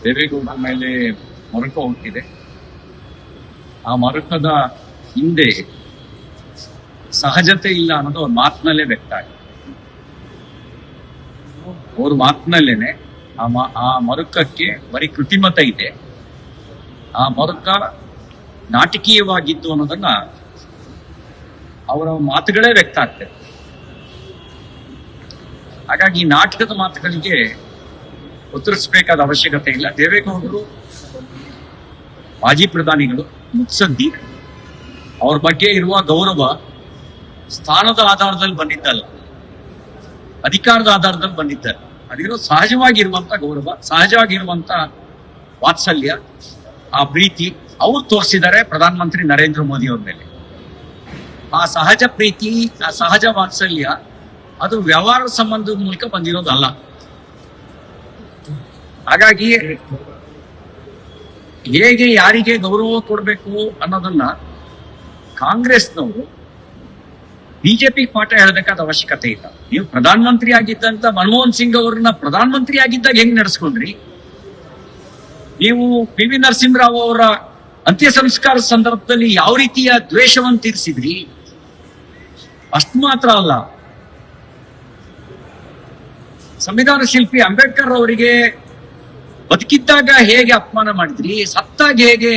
ದೇವೇಗೌಡರ ಮೇಲೆ ಮರುಕ ಹುಟ್ಟಿದೆ. ಆ ಮರುಕದ ಹಿಂದೆ ಸಹಜತೆ ಇಲ್ಲ ಅನ್ನೋದು ಅವ್ರ ಮಾತಿನಲ್ಲೇ ವ್ಯಕ್ತ ಆಗಿದೆ. ಅವ್ರ ಮಾತಿನಲ್ಲೇನೆ ಆ ಮರುಕಕ್ಕೆ ಬರೀ ಕೃತಿಮತ ಇದೆ. ಆ ಮರುಕ ನಾಟಕೀಯವಾಗಿದ್ದು ಅನ್ನೋದನ್ನ ಅವರ ಮಾತುಗಳೇ ವ್ಯಕ್ತ ಆಗ್ತದೆ. ಹಾಗಾಗಿ ಈ ನಾಟಕದ ಮಾತುಗಳಿಗೆ ಉತ್ತರಿಸಬೇಕಾದ ಅವಶ್ಯಕತೆ ಇಲ್ಲ. ದೇವೇಗೌಡರು ಮಾಜಿ ಪ್ರಧಾನಿಗಳು, ಮುತ್ಸದ್ದಿ, ಅವ್ರ ಬಗ್ಗೆ ಇರುವ ಗೌರವ ಸ್ಥಾನದ ಆಧಾರದಲ್ಲಿ ಬಂದಿದ್ದಲ್ಲ, ಅಧಿಕಾರದ ಆಧಾರದಲ್ಲಿ ಬಂದಿದ್ದಾರೆ. ಅದಿರೋ ಸಹಜವಾಗಿರುವಂತ ಗೌರವ, ಸಹಜವಾಗಿರುವಂತ ವಾತ್ಸಲ್ಯ, ಆ ಪ್ರೀತಿ ಅವ್ರು ತೋರಿಸಿದ್ದಾರೆ ಪ್ರಧಾನಮಂತ್ರಿ ನರೇಂದ್ರ ಮೋದಿ ಅವ್ರ ಮೇಲೆ. ಆ ಸಹಜ ಪ್ರೀತಿ, ಆ ಸಹಜ ವಾತ್ಸಲ್ಯ ಅದು ವ್ಯವಹಾರ ಸಂಬಂಧದ ಮೂಲಕ ಬಂದಿರೋದಲ್ಲ. ಹಾಗಾಗಿ ಹೇಗೆ ಯಾರಿಗೆ ಗೌರವ ಕೊಡಬೇಕು ಅನ್ನೋದನ್ನ ಕಾಂಗ್ರೆಸ್ನವರು ಬಿಜೆಪಿ ಪಾಠ ಹೇಳಬೇಕಾದ ಅವಶ್ಯಕತೆ ಇಲ್ಲ. ನೀವು ಪ್ರಧಾನಮಂತ್ರಿ ಆಗಿದ್ದಂತ ಮನಮೋಹನ್ ಸಿಂಗ್ ಅವ್ರನ್ನ ಪ್ರಧಾನಮಂತ್ರಿ ಆಗಿದ್ದಾಗ ಹೆಂಗ್ ನಡೆಸ್ಕೊಂಡ್ರಿ? ನೀವು ಪಿ ವಿ ನರಸಿಂಹರಾವ್ ಅವರ ಅಂತ್ಯ ಸಂಸ್ಕಾರ ಸಂದರ್ಭದಲ್ಲಿ ಯಾವ ರೀತಿಯ ದ್ವೇಷವನ್ನು ತೀರಿಸಿದ್ರಿ? ಅಷ್ಟು ಮಾತ್ರ ಅಲ್ಲ, ಸಂವಿಧಾನ ಶಿಲ್ಪಿ ಅಂಬೇಡ್ಕರ್ ಅವರಿಗೆ ಬದುಕಿದ್ದಾಗ ಹೇಗೆ ಅಪಮಾನ ಮಾಡಿದ್ರಿ, ಸತ್ತಾಗ ಹೇಗೆ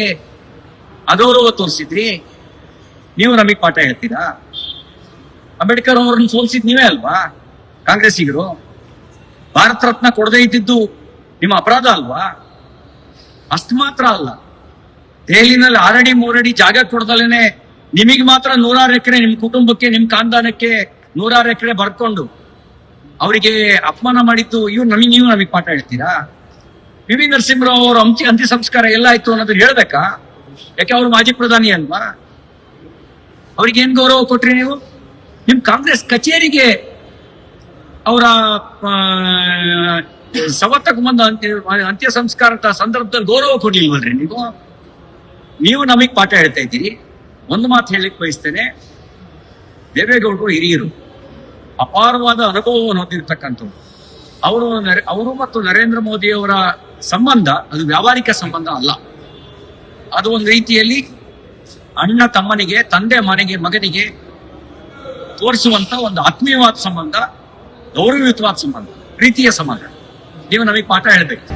ಅಗೌರವ ತೋರಿಸಿದ್ರಿ? ನೀವು ನಮಗೆ ಪಾಠ ಹೇಳ್ತೀರಾ? ಅಂಬೇಡ್ಕರ್ ಅವರನ್ನು ಸೋಲಿಸಿದ್ ನೀವೇ ಅಲ್ವಾ ಕಾಂಗ್ರೆಸ್ಸಿಗರು? ಭಾರತ ರತ್ನ ಕೊಡದೇ ಇದ್ದಿದ್ದು ನಿಮ್ಮ ಅಪರಾಧ ಅಲ್ವಾ? ಅಷ್ಟು ಮಾತ್ರ ಅಲ್ಲ, ದೆಹಲಿನಲ್ಲಿ 6 ಅಡಿ 3 ಅಡಿ ಜಾಗ ಕೊಡದಲೇನೆ ನಿಮಗೆ ಮಾತ್ರ 106 ಎಕರೆ, ನಿಮ್ ಕುಟುಂಬಕ್ಕೆ, ನಿಮ್ ಖಾನ್ದಾನಕ್ಕೆ 106 ಎಕರೆ ಬರ್ಕೊಂಡು ಅವರಿಗೆ ಅಪಮಾನ ಮಾಡಿದ್ದು ನೀವು ನಮಗೆ ಪಾಠ ಹೇಳ್ತೀರಾ? ಪಿ ವಿ ನರಸಿಂಹರಾವ್ ಅವರ ಅಂತ್ಯ ಸಂಸ್ಕಾರ ಎಲ್ಲ ಆಯ್ತು ಅನ್ನೋದನ್ನ ಹೇಳ್ಬೇಕಾ? ಯಾಕೆ ಅವ್ರು ಮಾಜಿ ಪ್ರಧಾನಿ ಅಲ್ವಾ? ಅವ್ರಿಗೆ ಏನ್ ಗೌರವ ಕೊಟ್ರಿ ನೀವು? ನಿಮ್ ಕಾಂಗ್ರೆಸ್ ಕಚೇರಿಗೆ ಅವರ ಸವತ್ತಕ್ಕೆ ಬಂದ ಅಂತ್ಯ ಸಂಸ್ಕಾರದ ಸಂದರ್ಭದಲ್ಲಿ ಗೌರವ ಕೊಡ್ಲಿಲ್ವಲ್ರಿ ನೀವು ನಮಗ್ ಪಾಠ ಹೇಳ್ತಾ ಇದ್ದೀರಿ. ಒಂದು ಮಾತು ಹೇಳಲಿಕ್ಕೆ ಬಯಸ್ತೇನೆ, ದೇವೇಗೌಡರು ಹಿರಿಯರು, ಅಪಾರವಾದ ಅನುಭವವನ್ನು ಹೊಂದಿರತಕ್ಕಂಥವ್ರು. ಅವರು ಮತ್ತು ನರೇಂದ್ರ ಮೋದಿ ಅವರ ಸಂಬಂಧ ಅದು ವ್ಯಾವಹಾರಿಕ ಸಂಬಂಧ ಅಲ್ಲ. ಅದು ಒಂದು ರೀತಿಯಲ್ಲಿ ಅಣ್ಣ ತಮ್ಮನಿಗೆ, ತಂದೆ ಮಗನಿಗೆ ತೋರಿಸುವಂತ ಒಂದು ಆತ್ಮೀಯವಾದ ಸಂಬಂಧ, ಗೌರವಯುತವಾದ ಸಂಬಂಧ, ಪ್ರೀತಿಯ ಸಂಬಂಧ. ನೀವು ನಮಗೆ ಪಾಠ ಹೇಳ್ಬೇಕು.